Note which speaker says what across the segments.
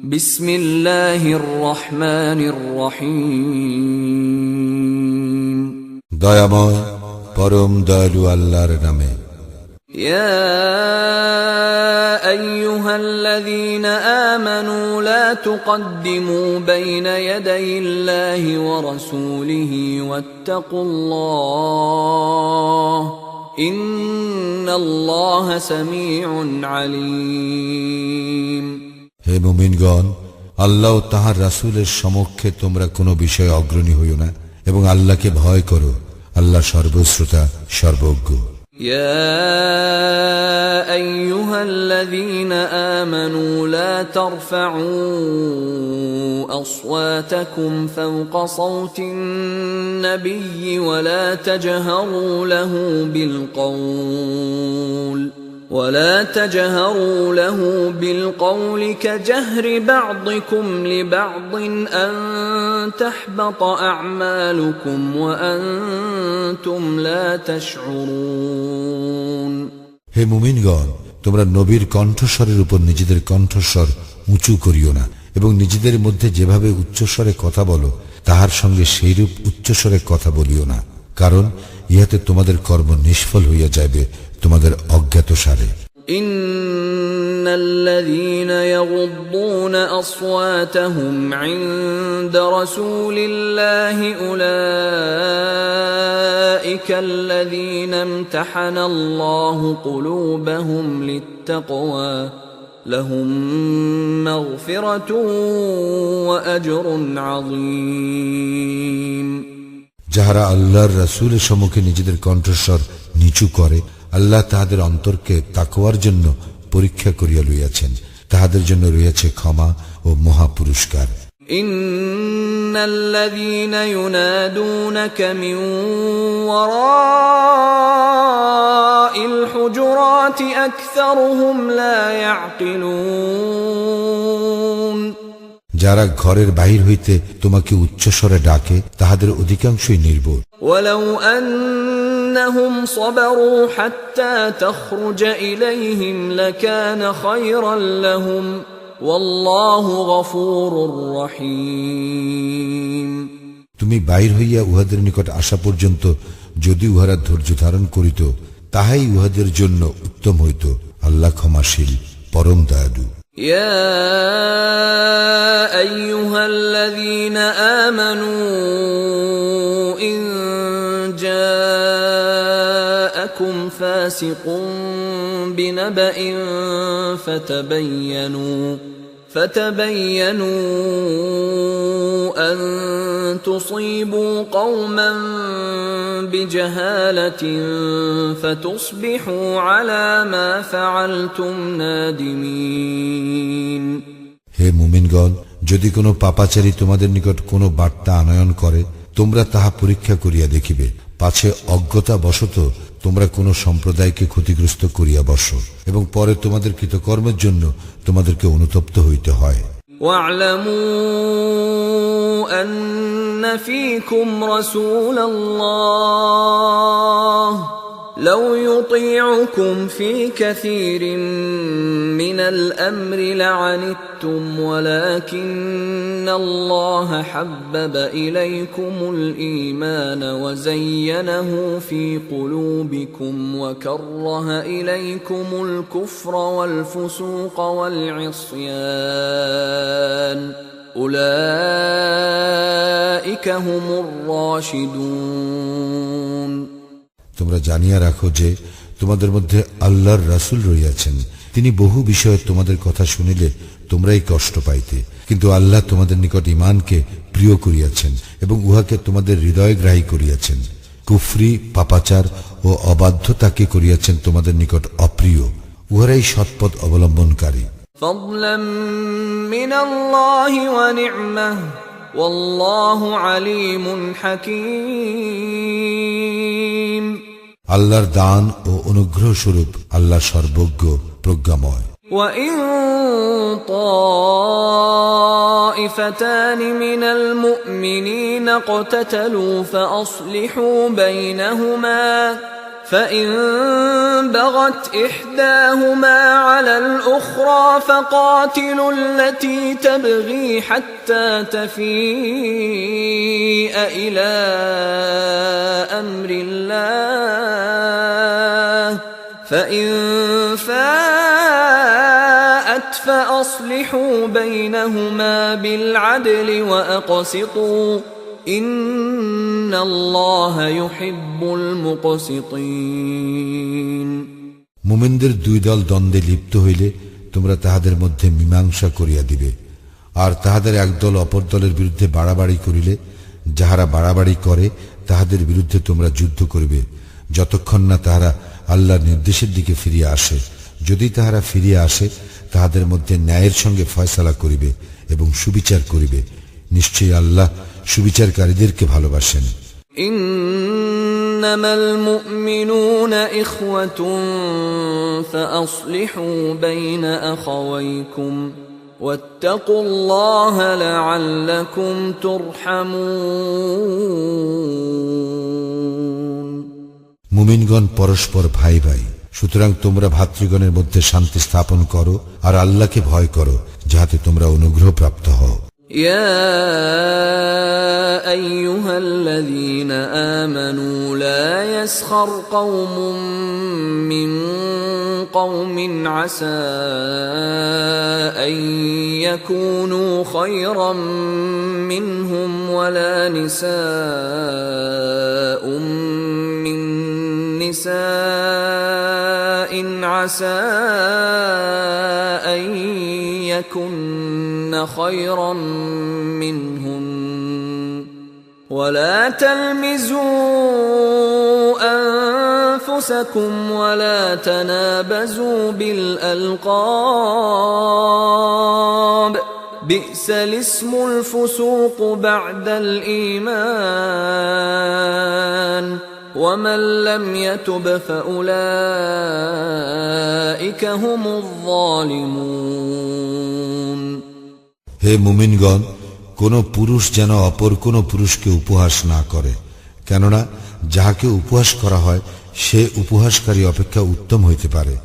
Speaker 1: বিসমিল্লাহির রহমানির রহিম।
Speaker 2: দয়াময় পরম দয়ালু আল্লাহর নামে।
Speaker 1: ইয়া আইয়ুহাল্লাযীনা আমানু লা তুকদ্দিমু বাইনা ইয়াদাইল্লাহি ওয়া রাসূলিহি ওয়াত্তাকুল্লাহ ইন্নাল্লাহা সামিউন আলীম।
Speaker 2: হে মুমিনগণ, আল্লাহ ও তাহার রাসূলের সমক্ষে তোমরা কোনো বিষয়ে অগ্রণী হইও না এবং আল্লাহকে ভয় করো। আল্লাহ সর্বশ্রোতা, সর্বজ্ঞ।
Speaker 1: ইয়া আইয়ুহাল্লাযীনা আমানু লা তারফা'উ আসওয়াতাকুম ফাওকা সাওতিন নাবিয়্যি ওয়া লা তাজহারু লাহু بالقول كجهر بعضكم لبعض أن تحبط أعمالكم وأنتم لا تشعرون।
Speaker 2: হে মুমিনগণ, তোমরা নবীর কণ্ঠস্বরের উপর নিজেদের কণ্ঠস্বর উঁচু করিও না এবং নিজেদের মধ্যে যেভাবে উচ্চস্বরে কথা বলো তাহার সঙ্গে সেইরূপ উচ্চস্বরে কথা বলিও না, কারণ ইহাতে তোমাদের কর্ম নিষ্ফল হইয়া যাইবে তোমাদের অজ্ঞাতসারে।
Speaker 1: ইন্নাল্লাযীনা ইয়াগুদ্দুনা আসওয়াতাহুম ইনদা রাসূলিল্লাহি উলাইকাল্লাযীনা ইমতাহানাল্লাহু কুলুবাহুম লিত্তাকওয়া লাহুম মাগফিরাতুন ওয়া আজরুন আযীম।
Speaker 2: যাহারা আল্লাহর রাসূলের সম্মুখে নিজেদের কণ্ঠস্বর নিচু করে, আল্লাহ তাহাদের অন্তরকে তাকওয়ার জন্য পরীক্ষা করিয়া লইয়াছেন, তাহাদের জন্য রয়েছে ক্ষমা ও মহা পুরস্কার।
Speaker 1: ইন্নাল্লাযীনা ইউনাদুনাকা মিন ওয়ারাইল হুজুরাতি আকসারুহুম লা ইয়াকিলুন।
Speaker 2: যারা ঘরের বাহির হইতে তোমাকে উচ্চস্বরে ডাকে তাহাদের অধিকাংশই নির্বোধ।
Speaker 1: ওয়ালাউ আন্নাহুম সাবারু হাত্তা তখরুজ ইলাইহিম লাকানা খায়রান লাহুম ওয়াল্লাহু গফুরুর রহিম।
Speaker 2: তুমি বাহির হইয়া উহাদের নিকট আসা পর্যন্ত যদি উহারা ধৈর্য ধারণ করিত তাহাই উহাদের জন্য উত্তম হইত। আল্লাহ ক্ষমাশীল, পরম দয়ালু।
Speaker 1: ইয়া আইয়ুহাল্লাযীনা আমানু ইন জাআকুম ফাসিকুন বিনাবাইন فتبينوا أن تصيبوا قوما بجهالة فتصبحوا على ما فعلتم نادمين।
Speaker 2: হে মুমিনগণ, যদি কোনো পাপাচারী তোমাদের নিকট কোনো বার্তা আনয়ন করে তোমরা তাহা পরীক্ষা করিয়া দেখিবে, পাছে অজ্ঞতা বশত তোমরা কোন সম্প্রদায়কে ক্ষতিগ্রস্ত করিয়া বসো এবং পরে তোমাদের কৃতকর্মের জন্য তোমাদেরকে অনুতপ্ত হইতে হয়।
Speaker 1: ওয়া'লামু আন্না ফীকুম রাসূলাল্লাহ লাউ ইউতিউকুম ফী কাসীরিন মিনাল আমরি লা'আনিতুম ওয়ালাকিন্নাল্লাহা হাব্বাবা ইলাইকুমুল ঈমান ওয়া যায়্যানাহু ফী কুলুবিকুম ওয়া কাররাহা ইলাইকুমুল কুফরা ওয়াল ফুসুকা ওয়াল ইসয়ান উলাইকা হুমুর রাশিদুন।
Speaker 2: তোমরা জানিয়া রাখো যে তোমাদের মধ্যে আল্লাহর রাসূল রহিয়াছেন, তিনি বহু বিষয়ে তোমাদের কথা শুনিলে তোমরাই কষ্ট পাইতে, কিন্তু আল্লাহ তোমাদের নিকট ঈমানকে প্রিয় করিয়াছেন এবং উহাকে তোমাদের হৃদয়গ্রাহী করিয়াছেন। কুফরি, পাপাচার ও অবাধ্যতাকে করিয়াছেন তোমাদের নিকট অপ্রিয়। উহারাই সৎপথ অবলম্বনকারী।
Speaker 1: ফাদলাম মিনাল্লাহি ওয়া নি'মাহ ওয়াল্লাহু আলীমুন হাকীম।
Speaker 2: আল্লাহর দান ও অনুগ্রহ স্বরূপ আল্লাহ সর্বজ্ঞ, প্রজ্ঞাময়।
Speaker 1: وَإِن طَائِفَتَانِ مِنَ الْمُؤْمِنِينَ اقْتَتَلُوا فَأَصْلِحُوا بَيْنَهُمَا فإن بغت إحداهما على الأخرى فقاتلوا التي تبغي حتى تفيء إلى أمر الله فإن فاءت فأصلحوا بينهما بالعدل وأقسطوا إن الله يحب المقسطين
Speaker 2: মুমিনদের দুই দল দ্বন্দ্বে লিপ্ত হইলে তোমরা তাহাদের মধ্যে মীমাংসা করিয়া দিবে। আর তাহাদের একদল অপর দলের বিরুদ্ধে বাড়াবাড়ি করিলে যাহারা বাড়াবাড়ি করে তাহাদের বিরুদ্ধে তোমরা যুদ্ধ করিবে যতক্ষণ না তাহারা আল্লাহর নির্দেশের দিকে ফিরিয়া আসে। যদি তাহারা ফিরিয়া আসে তাহাদের মধ্যে ন্যায়ের সঙ্গে ফয়সালা করিবে এবং সুবিচার করিবে। নিশ্চয়ই আল্লাহ সুবিচারকারীদেরকে ভালোবাসেন।
Speaker 1: ইন্নামাল মুমিনুনা ইখওয়াতুন ফাআসলিহু বাইনা আখাওয়াইকুম ওয়াত্তাকুল্লাহা লাআল্লাকুম তুরহামুন।
Speaker 2: মুমিনগণ পরস্পর ভাই ভাই, সুতরাং তোমরা ভাতৃগণের মধ্যে শান্তি স্থাপন করো আর আল্লাহকে ভয় করো যাহাতে তোমরা অনুগ্রহ প্রাপ্ত হও।
Speaker 1: يا أيها الذين آمنوا لا يسخر قوم من قوم عسى أن يكونوا خيرا منهم ولا نساء من نساء عسى أن يكن خيرا منهن ولا تلمزوا أنفسكم ولا تنابزوا بالألقاب بئس الاسم الفسوق بعد الإيمان ومن لم يتب فأولئك هم الظالمون
Speaker 2: হে মুমিনগণ, কোন পুরুষ যেন অপর কোন পুরুষকে উপহাস না করে, কেননা যাহাকে উপহাস করা হয় সে উপহাসকারী অপেক্ষা উত্তম হইতে পারে,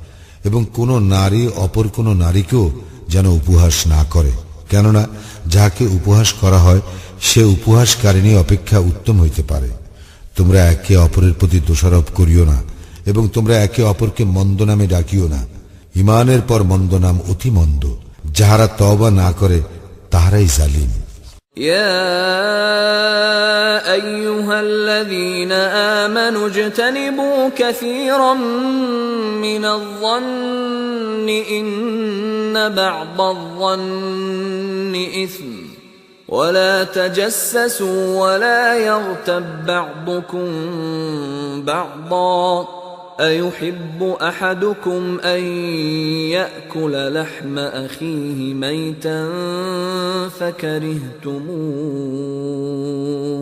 Speaker 2: এবং কোন নারী অপর কোন নারীকেও যেন উপহাস না করে, কেননা যাহাকে উপহাস করা হয় সে উপহাসকারিণী অপেক্ষা উত্তম হইতে পারে। তোমরা একে অপরের প্রতি দোষারোপ করিও না এবং তোমরা একে অপরকে মন্দ নামে ডাকিও না। ঈমানের পর মন্দ নাম অতি মন্দ। যাহারা তওবা না করে তাহারাই জালিম।
Speaker 1: يا أيها الذين آمنوا اجتنبوا كثيرا من الظن إن بعض الظن إثم ولا تجسسوا ولا يغتب بعضكم بعضا أيحب أحدكم أن يأكل لحم أخيه ميتا فكرهتموه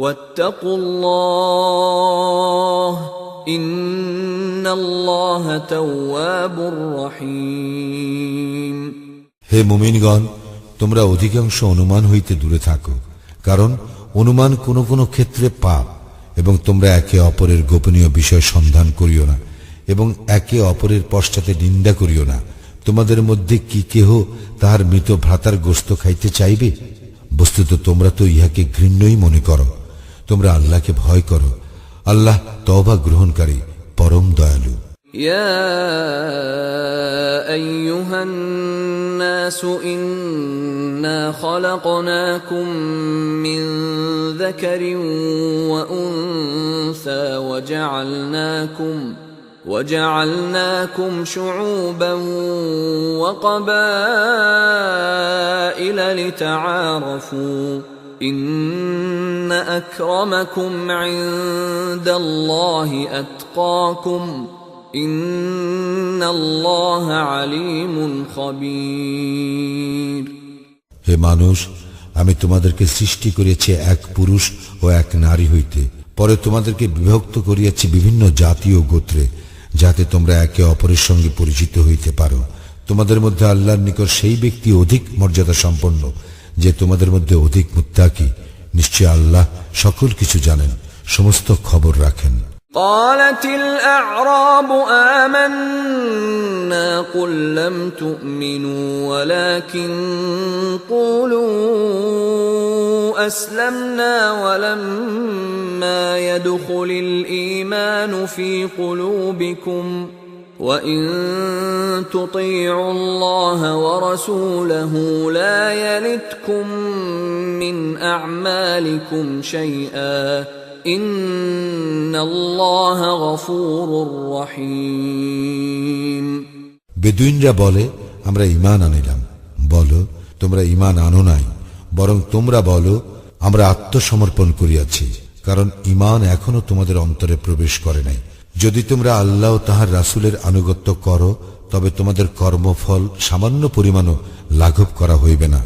Speaker 1: واتقوا الله إن الله تواب رحيم
Speaker 2: হে মুমিনগণ, তোমরা অধিকাংশ অনুমান হইতে দূরে থাকো, কারণ অনুমান কোন কোন ক্ষেত্রে পাপ, এবং তোমরা একে অপরের গোপনীয় বিষয় সন্ধান করিও না এবং একে অপরের পশ্চাতে নিন্দা করিও না। তোমাদের মধ্যে কি কেহ তাহার মৃত ভ্রাতার গোশত খাইতে চাইবে? বস্তুত তোমরা তো ইহাকে ঘৃণ্যই মনে করো। তোমরা আল্লাহকে ভয় করো। আল্লাহ তওবা গ্রহণকারী, পরম দয়ালু।
Speaker 1: يا أيها الناس إنا خلقناكم من ذكر وأنثى وجعلناكم شعوبا وقبائل لتعارفوا إن أكرمكم عند الله أتقاكم إن الله عليم خبير
Speaker 2: হে মানুষ, আমি তোমাদেরকে সৃষ্টি করিয়াছি এক পুরুষ ও এক নারী হইতে, পরে তোমাদেরকে বিভক্ত করিয়াছি বিভিন্ন জাতি ও গোত্রে, যাতে তোমরা একে অপরের সঙ্গে পরিচিত হইতে পারো। তোমাদের মধ্যে আল্লাহর নিকট সেই ব্যক্তি অধিক মর্যাদা সম্পন্ন যে তোমাদের মধ্যে অধিক মুত্তাকি। নিশ্চয় আল্লাহ সকল কিছু জানেন, সমস্ত খবর রাখেন।
Speaker 1: قالت الأعراب آمنا قل لم تؤمنوا ولكن قولوا أسلمنا ولما يدخل الإيمان في قلوبكم وإن تطيعوا الله ورسوله لا يلتكم من أعمالكم شيئا إن الله غفور رحيم
Speaker 2: বেদুইনরা বলে, আমরা ঈমান আনিলাম। বলো, তোমরা ঈমান আনো নাই, বরং তোমরা বলো, আমরা আত্মসমর্পণ করিয়াছি, কারণ ঈমান এখনো তোমাদের অন্তরে প্রবেশ করে নাই। যদি তোমরা আল্লাহ ও তাহার রাসূলের আনুগত্য করো, তবে তোমাদের কর্মফল সামান্য পরিমাণও লাঘব করা হইবে না।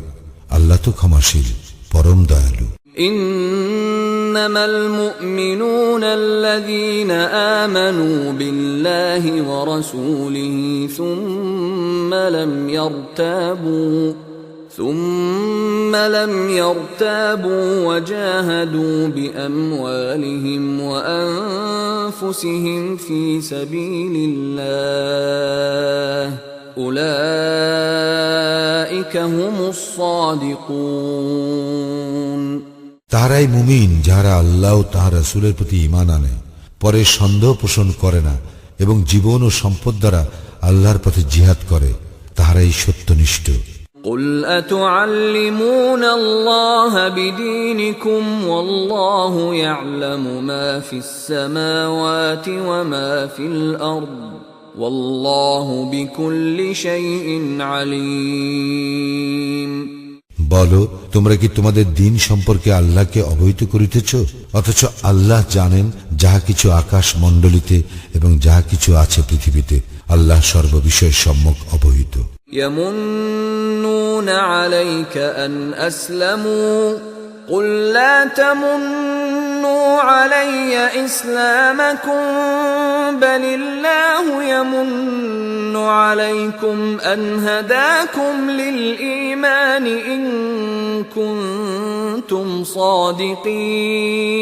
Speaker 2: আল্লাহ তো ক্ষমাশীল, পরম দয়ালু।
Speaker 1: إنما المؤمنون الذين آمنوا بالله ورسوله ثم لم يرتابوا وجاهدوا بأموالهم وأنفسهم في سبيل الله أولئك هم الصادقون
Speaker 2: তাহারাই মুমিন, যাহারা আল্লাহ ও তাহার রাসূলের প্রতি ঈমান আনে, পরে সন্দেহ পোষণ করে না এবং জীবন ও সম্পদ দ্বারা আল্লাহর পথে জিহাদ করে, তাহারাই সত্যনিষ্ঠ।
Speaker 1: قل أتعلمون الله بدينكم والله يعلم ما في السماوات وما في الأرض والله بكل شيء عليم
Speaker 2: বলো, তোমরা কি তোমাদের দ্বীন সম্পর্কে আল্লাহকে অবহিত করিতেছ? অথচ আল্লাহ জানেন যাহা কিছু আকাশ মণ্ডলীতে এবং যাহা কিছু আছে পৃথিবীতে। আল্লাহ সর্ববিষয়ে সম্যক অবহিত।
Speaker 1: يمنون عليك أن أسلموا قل لا تمنوا علي إسلامكم بل الله يمن عليكم أن هداكم للإيمان إن كنتم صادقين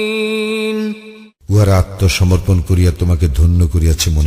Speaker 2: উহারা আত্মসমর্পণ করিয়া তোমাকে ধন্য করিয়াছে মনে